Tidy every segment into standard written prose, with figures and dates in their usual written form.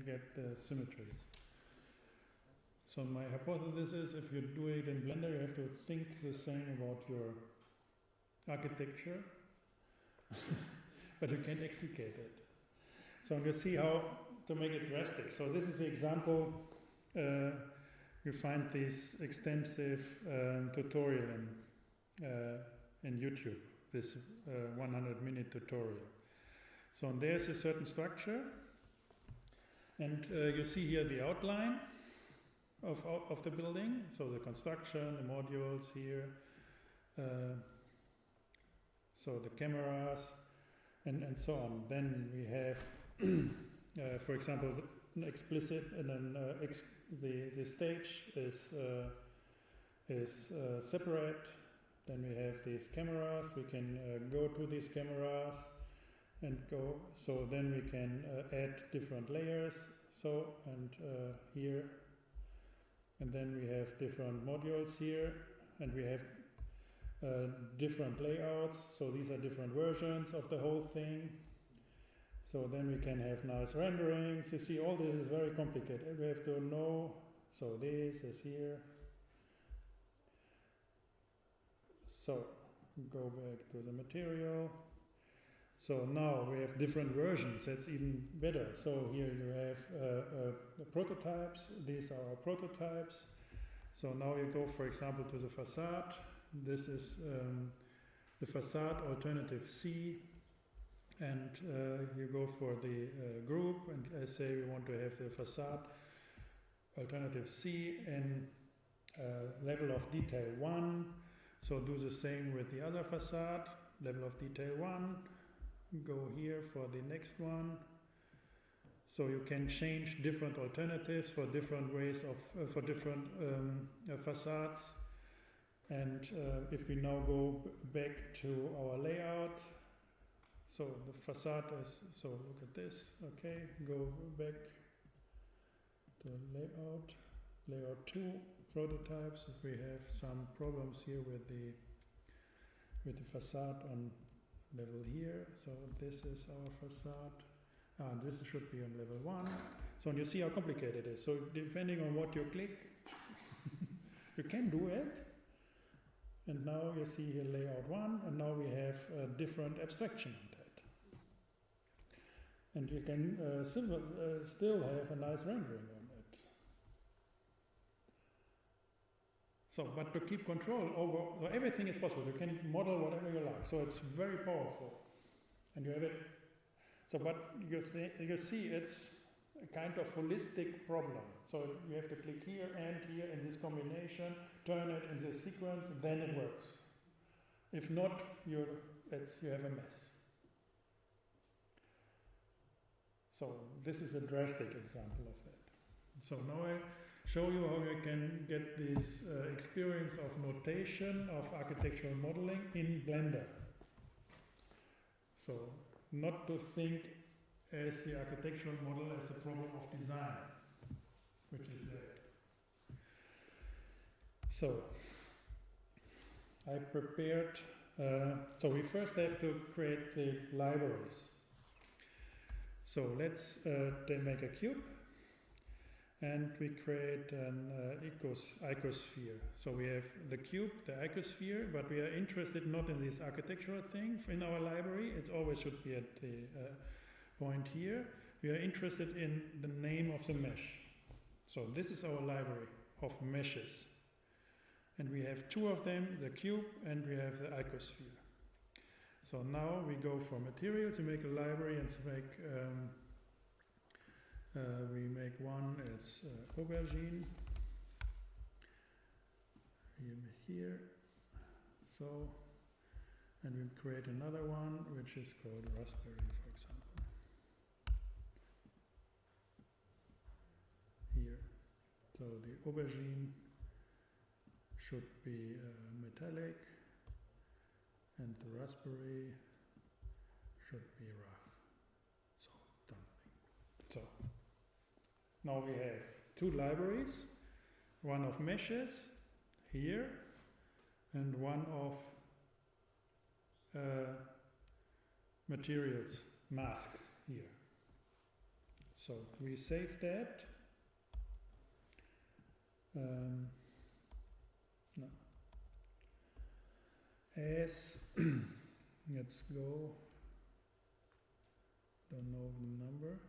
can get the symmetries. So my hypothesis is if you do it in Blender, you have to think the same about your architecture, but you can't explicate it. So you see how to make it drastic. So this is the example. You find this extensive tutorial in YouTube, this 100-minute tutorial. So there's a certain structure, and you see here the outline of the building. So the construction, the modules here, so the cameras, and so on. Then we have, for example, explicit, and then the stage is separate. Then we have these cameras. We can go to these cameras and go. So then we can add different layers. So and here, and then we have different modules here, and we have different layouts. So these are different versions of the whole thing. So then we can have nice renderings. You see, all this is very complicated. We have to know. So this is here. So go back to the material. So now we have different versions. That's even better. So here you have the prototypes. These are our prototypes. So now you go, for example, to the facade. This is the facade alternative C. And you go for the group, and I say we want to have the facade alternative C in level of detail 1. So do the same with the other facade, level of detail 1. Go here for the next one. So you can change different alternatives for different ways of for different facades. And if we now go back to our layout, so the facade is, so look at this, okay, go back to layout, layout 2, prototypes. If we have some problems here with the facade on level here, so this is our facade, and this should be on level 1. So you see how complicated it is. So depending on what you click, you can do it. And now you see here layout 1, and now we have a different abstraction on that. And you can still have a nice rendering on it. So, but to keep control over, so everything is possible. You can model whatever you like. So it's very powerful. And you have it. So, but you see it's a kind of holistic problem. So you have to click here and here in this combination, turn it in this sequence, and then it works. If not, you have a mess. So this is a drastic example of that. So now I show you how you can get this experience of notation of architectural modeling in Blender. So not to think as the architectural model as a problem of design, which is there. So I prepared, so we first have to create the libraries. So let's then make a cube, and we create an icosphere. So we have the cube, the icosphere, but we are interested not in this architectural thing in our library. It always should be at the point here. We are interested in the name of the mesh. So this is our library of meshes. And we have 2 of them, the cube and we have the icosphere. So now we go for material to make a library and to make, we make one, it's aubergine, here, so, and we create another one which is called raspberry, for example. Here, so the aubergine should be metallic, and the raspberry should be rough. So dumpling. So now we have 2 libraries, one of meshes here, and one of materials, masks here. So we save that. No. As let's go. Don't know the number.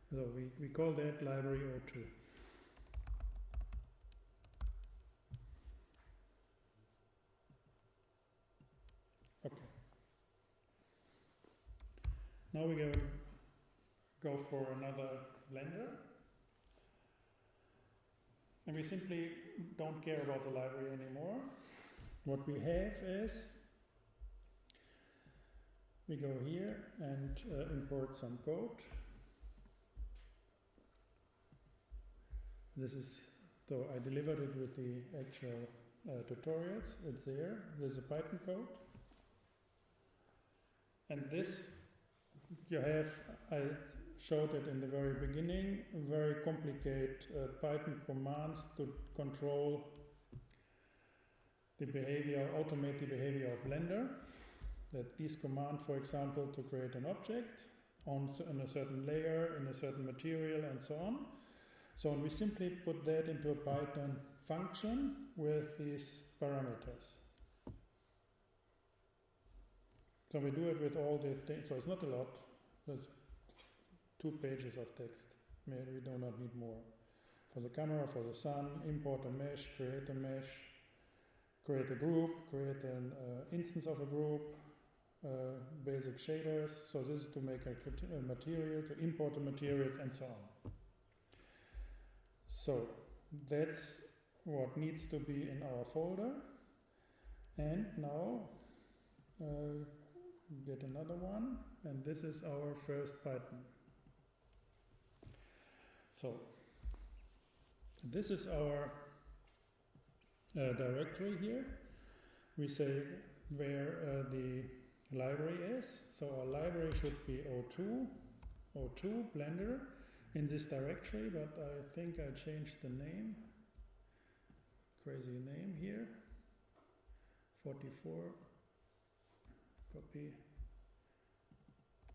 So we call that library O2. Okay. Now we go for another blender. And we simply don't care about the library anymore. What we have is, we go here and import some code. This is, so I delivered it with the actual tutorials. It's there. There's a Python code. And this, you have, I showed it in the very beginning, very complicated Python commands to control the behavior, automate the behavior of Blender. That these commands, for example, to create an object on a certain layer, in a certain material, and so on. So we simply put that into a Python function with these parameters. So we do it with all the things. So it's not a lot. That's 2 pages of text. Maybe we do not need more. For the camera, for the sun, import a mesh, create a group, create an instance of a group, basic shaders. So this is to make a material, to import the materials, and so on. So that's what needs to be in our folder. And now get another one, and this is our first Python. So this is our directory here. We say where the library is. So our library should be O2 Blender in this directory, but I think I changed the name. Crazy name here. 44. Copy.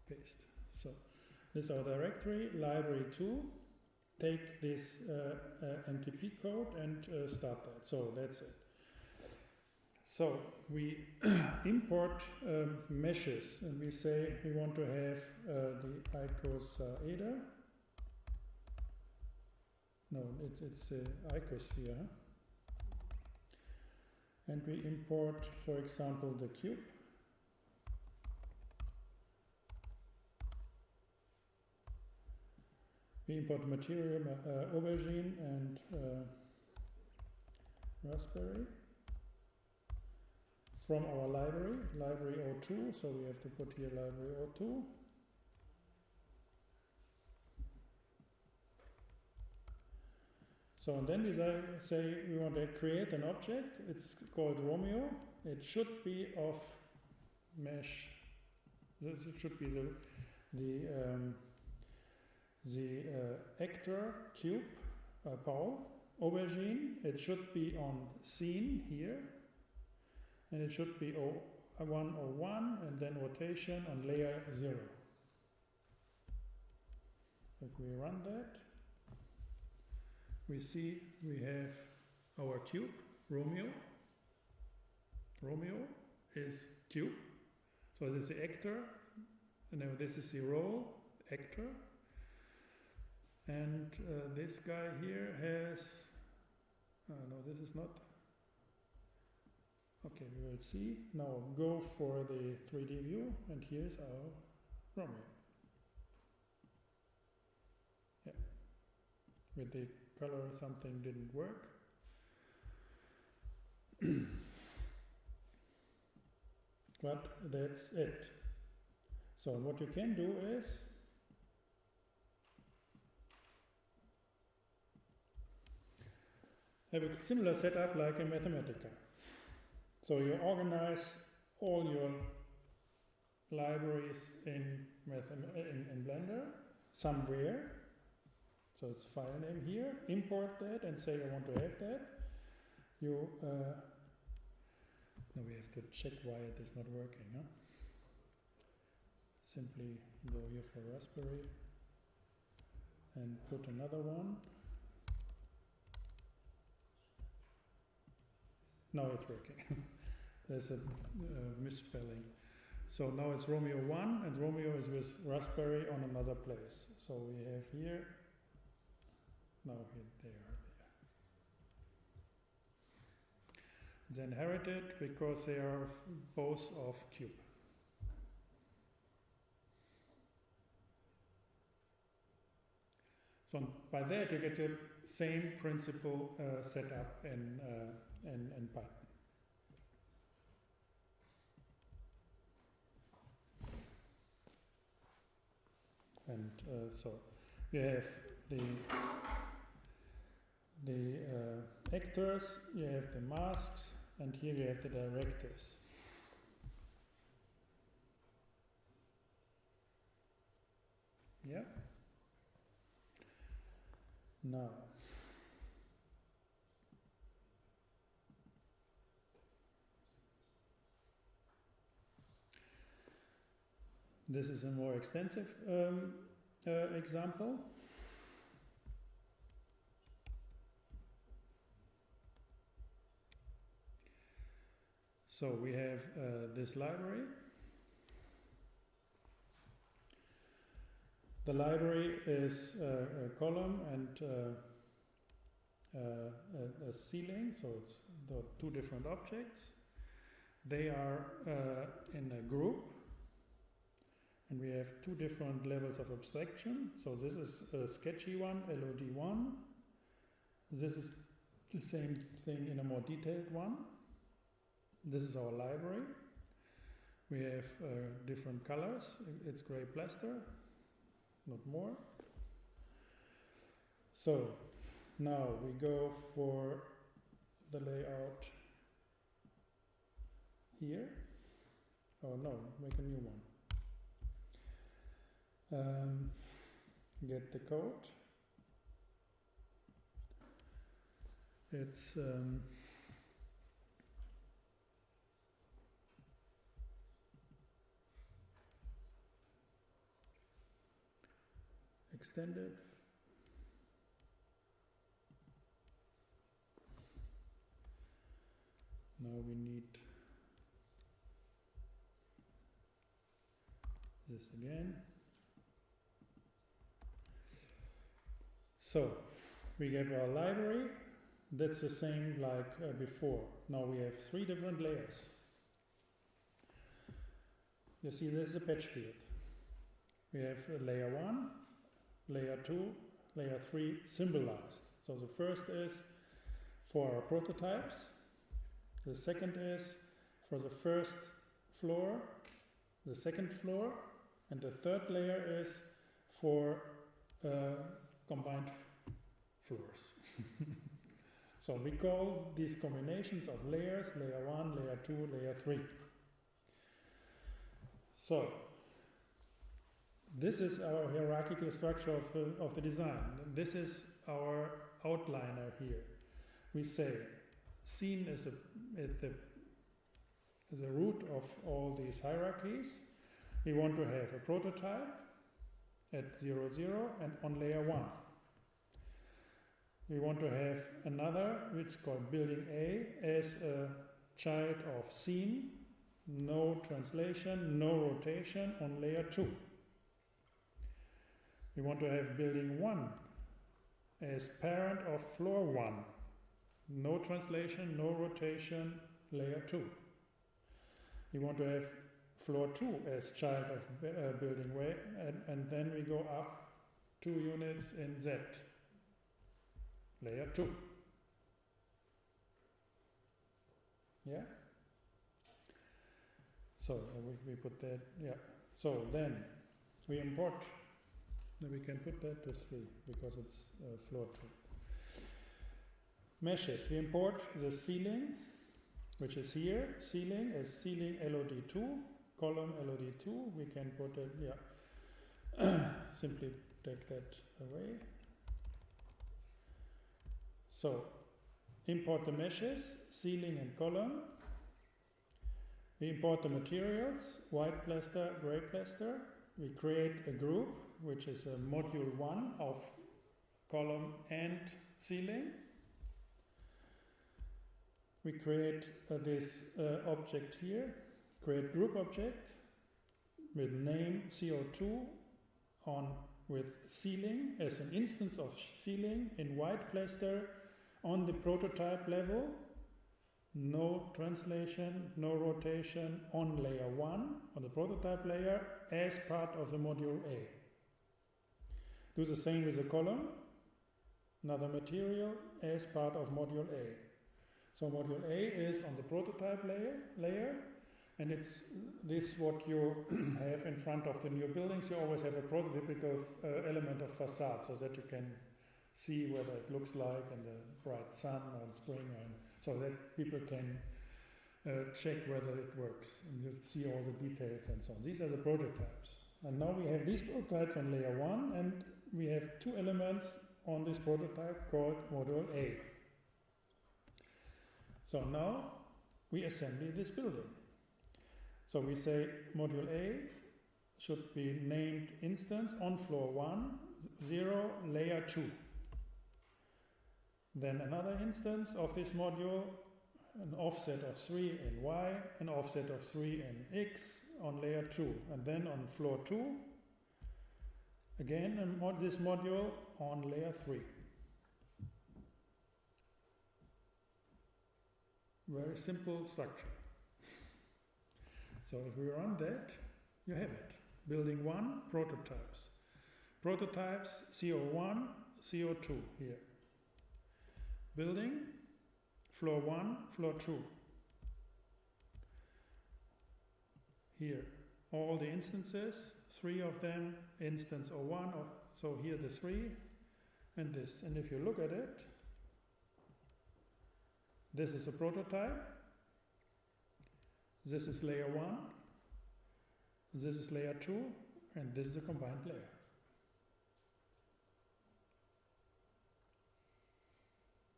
Paste. So this is our directory, library 2. Take this MTP code and start that. So that's it. So we import meshes, and we say we want to have the icosahedra. No, it's icosphere. And we import, for example, the cube. We import material aubergine and raspberry from our library O2. So we have to put here library O2. So and then we say we want to create an object. It's called Romeo. It should be of mesh. This should be the actor cube, Paul, aubergine. It should be on scene here, and it should be 101, and then rotation on layer 0. If we run that, we see we have our cube, Romeo. Romeo is cube, so this is the actor, and now this is the role, actor. And this guy here has, no, this is not, okay, we will see. Now go for the 3D view, and here's our Romeo. Yeah, with the color something didn't work. But that's it. So what you can do is, have a similar setup like in Mathematica. So you organize all your libraries in Blender somewhere. So it's file name here, import that and say I want to have that. You, now we have to check why it is not working. Huh? Simply go here for Raspberry and put another one. Now it's working. There's a misspelling. So now it's Romeo 1 and Romeo is with Raspberry on another place. So we have here, now here they are there. It's inherited because they are both of cube. So by that you get the same principle set up in Python. And so you have the actors, you have the masks, and here you have the directives. Yeah. Now, this is a more extensive example. So we have this library. The library is a column and a ceiling, so it's the two different objects. They are in a group, and we have two different levels of abstraction. So this is a sketchy one, LOD1. This is the same thing in a more detailed one. This is our library. We have different colors. It's gray plaster, not more. So now we go for the layout here. Oh no, make a new one. Get the code. It's extended. Now we need this again. So we have our library. That's the same like before. Now we have three different layers. You see there's a patch field. We have layer 1, layer 2, layer 3 symbolized. So the first is for our prototypes. The second is for the first floor, the second floor, and the third layer is for combined floors. So we call these combinations of layers, layer 1, layer 2, layer 3. So this is our hierarchical structure of the design. This is our outliner here. We say scene is at the root of all these hierarchies. We want to have a prototype at 0, 0 and on layer 1. We want to have another, which is called building A, as a child of scene, no translation, no rotation on layer 2. We want to have building 1 as parent of floor 1, no translation, no rotation, layer 2. We want to have floor 2 as child of building way, and then we go up 2 units in Z. Layer 2. Yeah? So we put that, yeah. So then we import, then we can put that to 3 because it's floor 2. Meshes, we import the ceiling, which is here. Ceiling is ceiling LOD2, column LOD2. We can put it, yeah. Simply take that away. So import the meshes, ceiling and column. We import the materials, white plaster, grey plaster. We create a group, which is a module 1 of column and ceiling. We create this object here, create group object with name CO2 on with ceiling as an instance of ceiling in white plaster on the prototype level. No translation, no rotation on layer 1, on the prototype layer, as part of the module A. Do the same with the column, another material, as part of module A. So module A is on the prototype layer, and it's this what you have in front of the new buildings. You always have a prototypical element of facade, so that you can see whether it looks like in the bright sun or in spring, and so that people can check whether it works, and you see all the details and so on. These are the prototypes. And now we have these prototypes on layer 1, and we have 2 elements on this prototype called module A. So now we assemble this building. So we say module A should be named instance on floor 1, 0, layer 2. Then another instance of this module, an offset of 3 in Y, an offset of 3 in X on layer 2. And then on floor 2, again this module on layer 3. Very simple structure. So if we run that, you have it. Building 1, prototypes. Prototypes, CO1, CO2 here. Building, floor 1, floor 2. Here, all the instances, 3 of them, instance O1, so here the 3, and this. And if you look at it, this is a prototype, this is layer 1, this is layer 2, and this is a combined layer.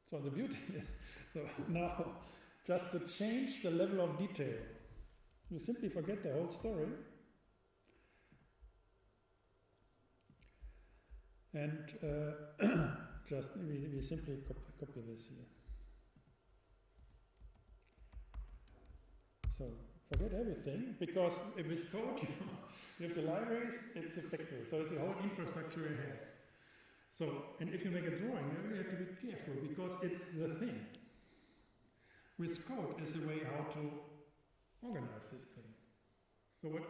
So the beauty is, so now just to change the level of detail, you simply forget the whole story and just we simply copy this here. So forget everything, because if it's code, you have the libraries, it's a factory, so it's a whole infrastructure you have. So, and if you make a drawing, you really have to be careful, because it's the thing. With code is a way how to organize this thing.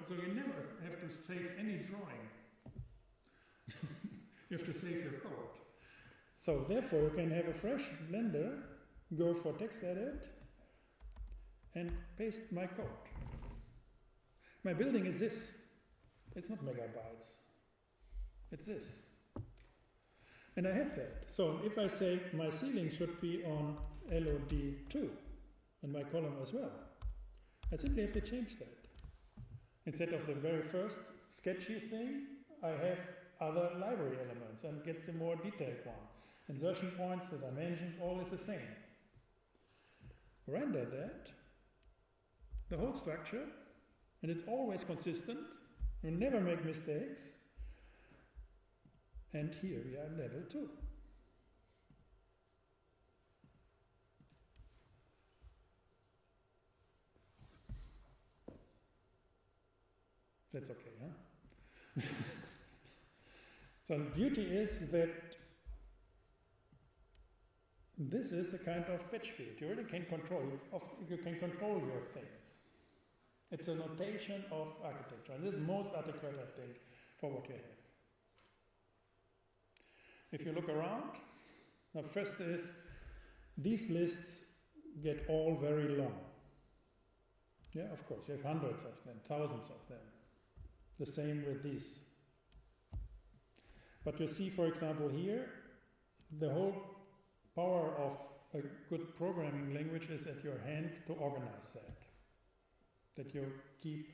So you never have to save any drawing. You have to save your code. So therefore you can have a fresh Blender, go for text edit, and paste my code. My building is this. It's not megabytes. It's this. And I have that. So if I say my ceiling should be on LOD2, and my column as well, I simply have to change that. Instead of the very first sketchy thing, I have other library elements and get the more detailed one. Insertion points, the dimensions, all is the same. Render that, the whole structure, and it's always consistent. You never make mistakes. And here we are level 2. That's okay, huh? So the beauty is that this is a kind of patch field. You really can control you can control your things. It's a notation of architecture. And this is most adequate, I think, for what you have. If you look around, now first is these lists get all very long. Yeah, of course, you have hundreds of them, thousands of them. The same with these. But you see, for example, here, the whole power of a good programming language is at your hand to organize that. That you keep,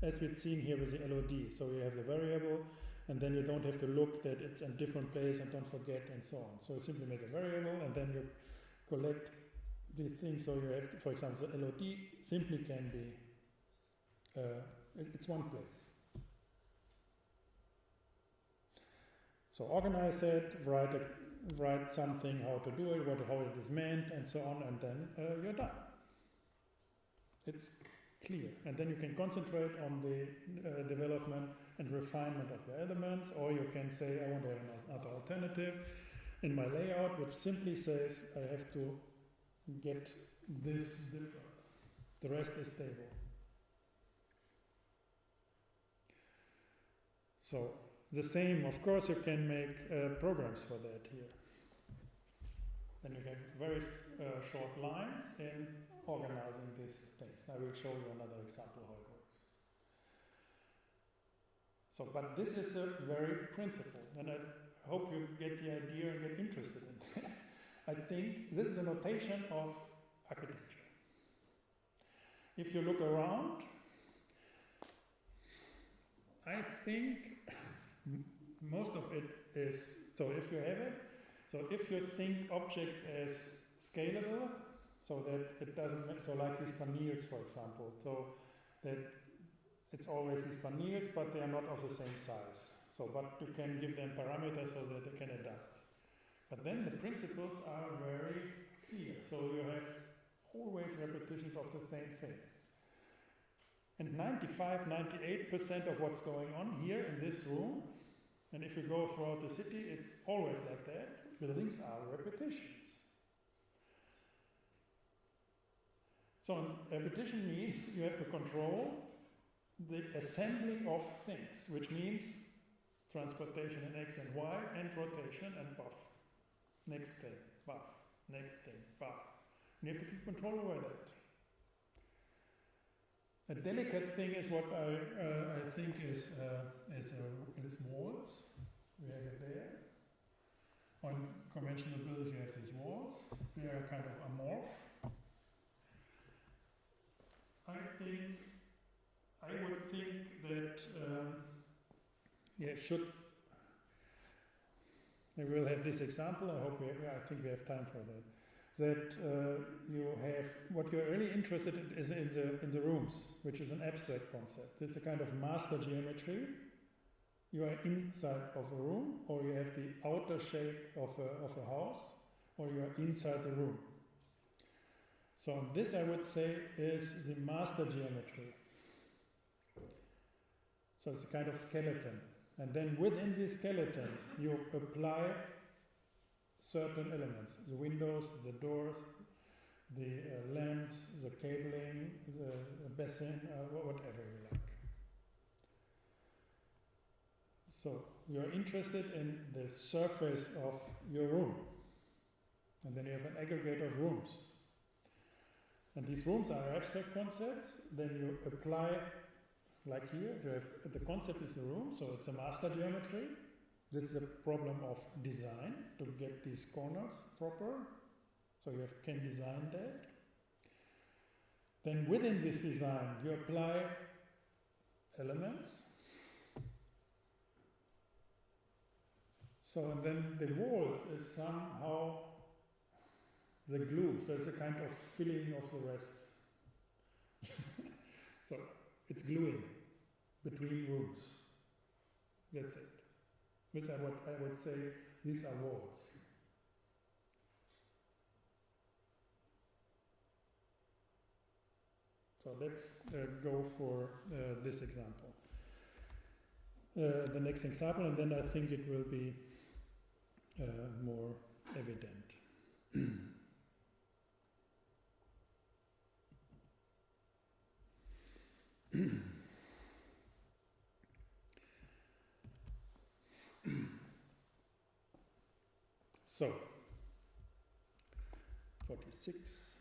as we've seen here with the LOD. So you have the variable, and then you don't have to look that it's in different place and don't forget and so on. So you simply make a variable and then you collect the thing. So you have, for example, the LOD simply can be, it's one place. So organize it, write something, how to do it, how it is meant, and so on, and then you're done. It's clear. And then you can concentrate on the development and refinement of the elements, or you can say, I want to have another alternative in my layout, which simply says I have to get this different. The rest is stable. So the same, of course, you can make programs for that here. Then you get very short lines in organizing these things. I will show you another example how it works. So, but this is a very principle, and I hope you get the idea and get interested in it. I think this is a notation of architecture. If you look around, I think most of it is, so if you have it, so if you think objects as scalable, so that it doesn't, so like these panels, for example, so that it's always these panels, but they are not of the same size. So, but you can give them parameters so that they can adapt. But then the principles are very clear. So you have always repetitions of the same thing. And 98% of what's going on here in this room, and if you go throughout the city, it's always like that. Buildings are repetitions. So repetition means you have to control the assembly of things, which means transportation in X and Y, and rotation and buff. Next thing, buff. Next thing, buff. And you have to keep control over that. A delicate thing is what I think is walls. We have it there. On conventional buildings, you have these walls. They are kind of amorph. I would think that we will have this example. I think we have time for that. That you have, what you're really interested in is in the rooms, which is an abstract concept. It's a kind of master geometry. You are inside of a room, or you have the outer shape of a house, or you are inside the room. So this, I would say, is the master geometry. So it's a kind of skeleton. And then within this skeleton, you apply certain elements. The windows, the doors, the lamps, the cabling, the basin, whatever you like. So you're interested in the surface of your room. And then you have an aggregate of rooms. And these rooms are abstract concepts. Then you apply, like here, you have, the concept is a room, so it's a master geometry. This is a problem of design, to get these corners proper. So you can design that. Then within this design, you apply elements. So and then the walls is somehow the glue, so it's a kind of filling of the rest. So it's gluing between rooms. That's it. This is what I would say, these are walls. So let's go for this example. The next example, and then I think it will be more evident. So, 46.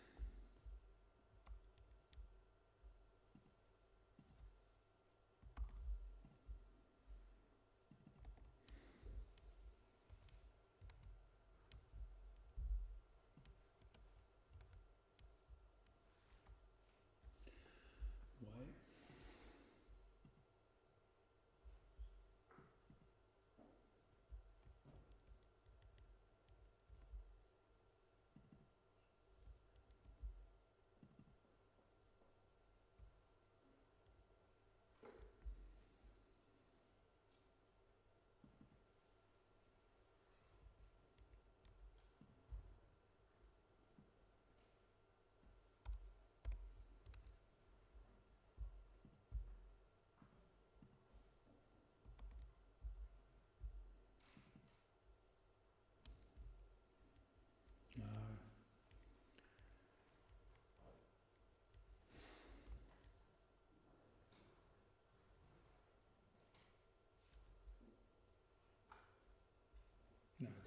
Why?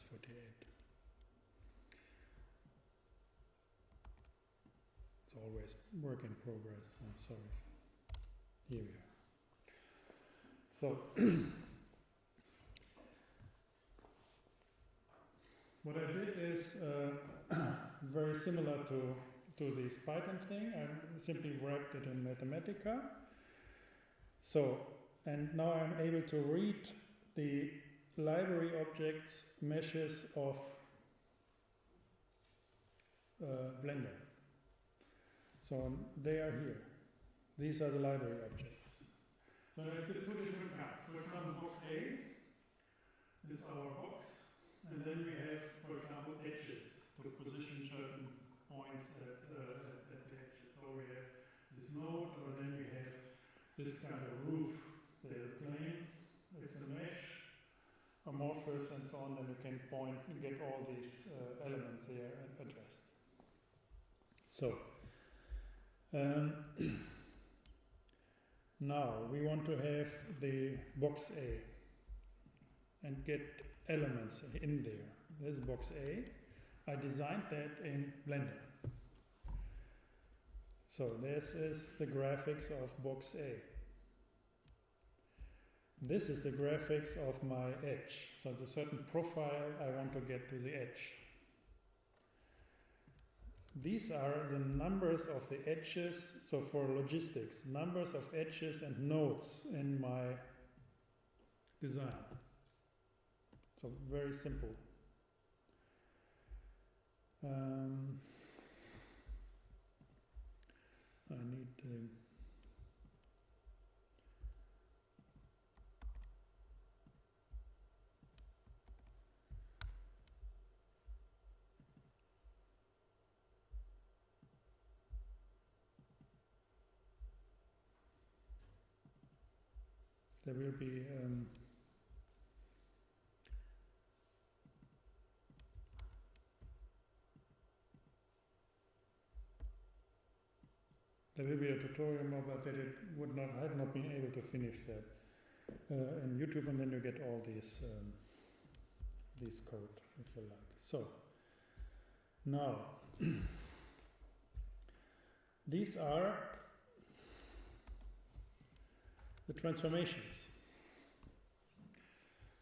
it's 48. It's always work in progress. I'm sorry. Here we are. So, what I did is very similar to this Python thing. I simply wrapped it in Mathematica. So, and now I'm able to read the library objects meshes of Blender. So they are here. These are the library objects. So I have two different kinds. For example, box A is our box, and then we have, for example, edges to position certain points at the edges. So we have this node, or then we have this kind of roof, the plane. It's a mesh, amorphous, and so on. Then you can point and get all these elements there addressed. So. Now we want to have the box A and get elements in there. This is box A. I designed that in Blender. So this is the graphics of box A. This is the graphics of my edge. So the certain profile I want to get to the edge. These are the numbers of the edges, so for logistics, numbers of edges and nodes in my design. So very simple. I need there will be a tutorial more, but that it would not, I had not been able to finish that in YouTube, and then you get all these code if you like. So now these are the transformations.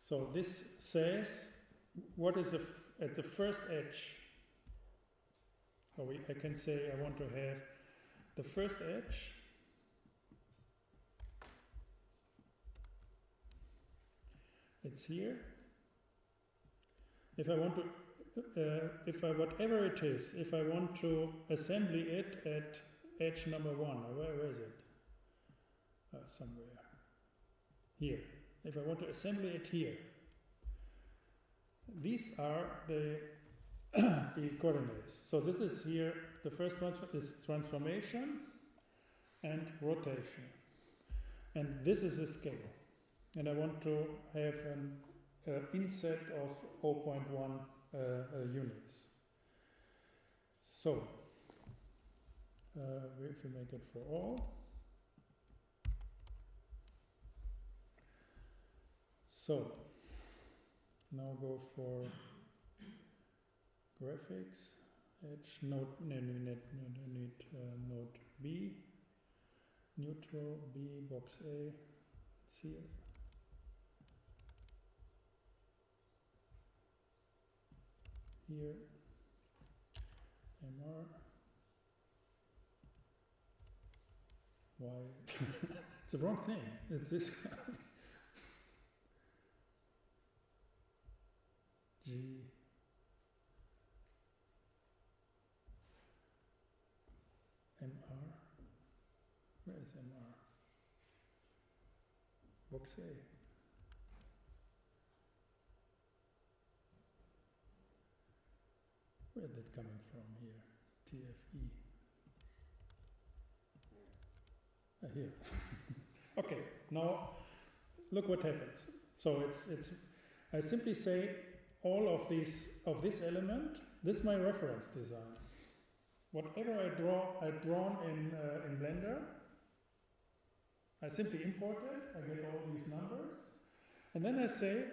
So this says what is at the first edge. So I can say I want to have the first edge it's here. If I want to, whatever it is, if I want to assembly it at edge number 1, where is it? Somewhere here. If I want to assemble it here, these are the the coordinates. So this is here. The first one is transformation and rotation, and this is a scale. And I want to have an inset of 0.1 units. So if we make it for all. So now go for graphics, edge, node, need node B, neutral, B, box A, it's here. Here, MR, Y, it's the wrong thing, it's this guy. G, MR, where is MR? Box A. Where is that coming from here? TFE. Here. Okay, now look what happens. So it's I simply say all of this element, this is my reference design. Whatever I've drawn in Blender, I simply import it, I get all these numbers, and then I say,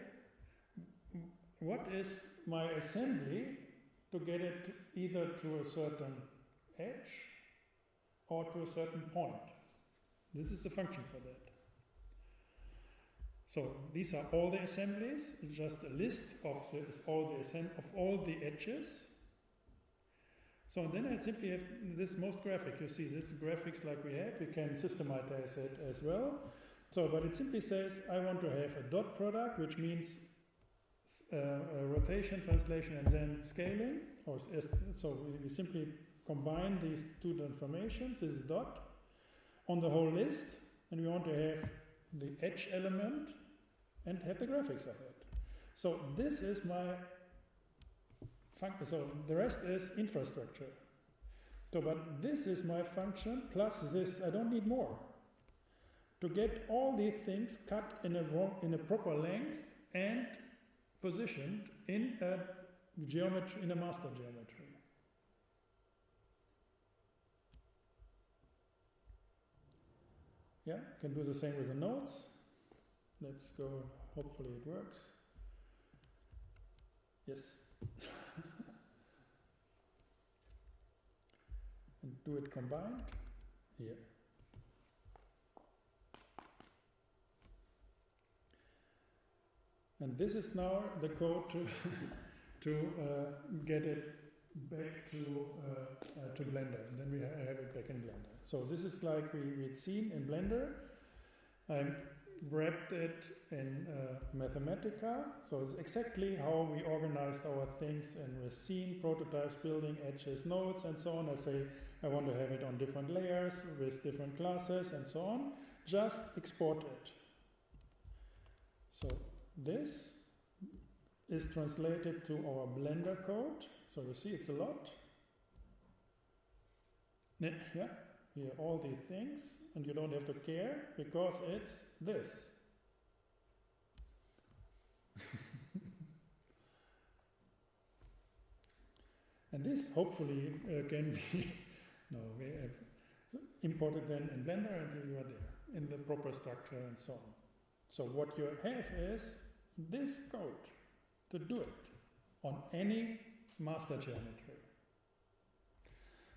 what is my assembly to get it either to a certain edge or to a certain point. This is the function for that. So these are all the assemblies, it's just a list of all the edges. So then I simply have this most graphic. You see this graphics like we had, we can systematize it as well. So, but it simply says I want to have a dot product, which means rotation, translation, and then scaling. So we simply combine these two transformations, this is dot, on the whole list, and we want to have the edge element and have the graphics of it. So this is my function. So the rest is infrastructure. So, but this is my function plus this. I don't need more. To get all these things cut in a proper length and positioned in a geometry, in a master geometry. Yeah, can do the same with the nodes. Let's go, hopefully it works. Yes. And do it combined here. And this is now the code to get it back to Blender, and then we have it back in Blender. So this is like we'd seen in Blender. I wrapped it in Mathematica, so it's exactly how we organized our things, and we're seeing prototypes, building edges, nodes, and so on. I say I want to have it on different layers with different classes and so on. Just export it. So this is translated to our Blender code. So you see it's a lot. Yeah, here all these things, and you don't have to care because it's this. And this hopefully can be we have imported then in Blender, and you are there in the proper structure and so on. So what you have is this code to do it on any master geometry.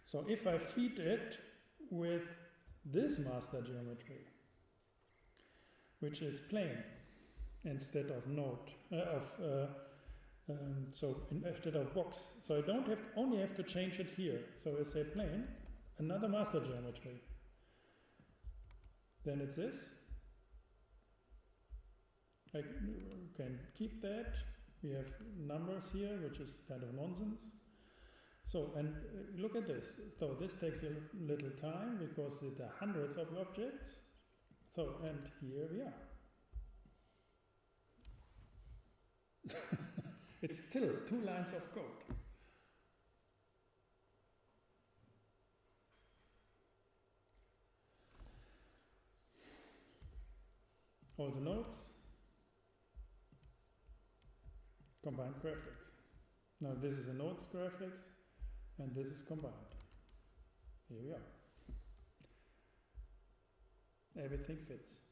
So if I feed it with this master geometry, which is plane instead of node, instead of box. So I don't only have to change it here. So I say plane, another master geometry. Then it's this. I can keep that. We have numbers here, which is kind of nonsense. So, and look at this. So this takes a little time because there are hundreds of objects. So, and here we are. It's still 2 lines of code. All the nodes. Combined graphics. Now this is a nodes graphics, and this is combined. Here we are. Everything fits.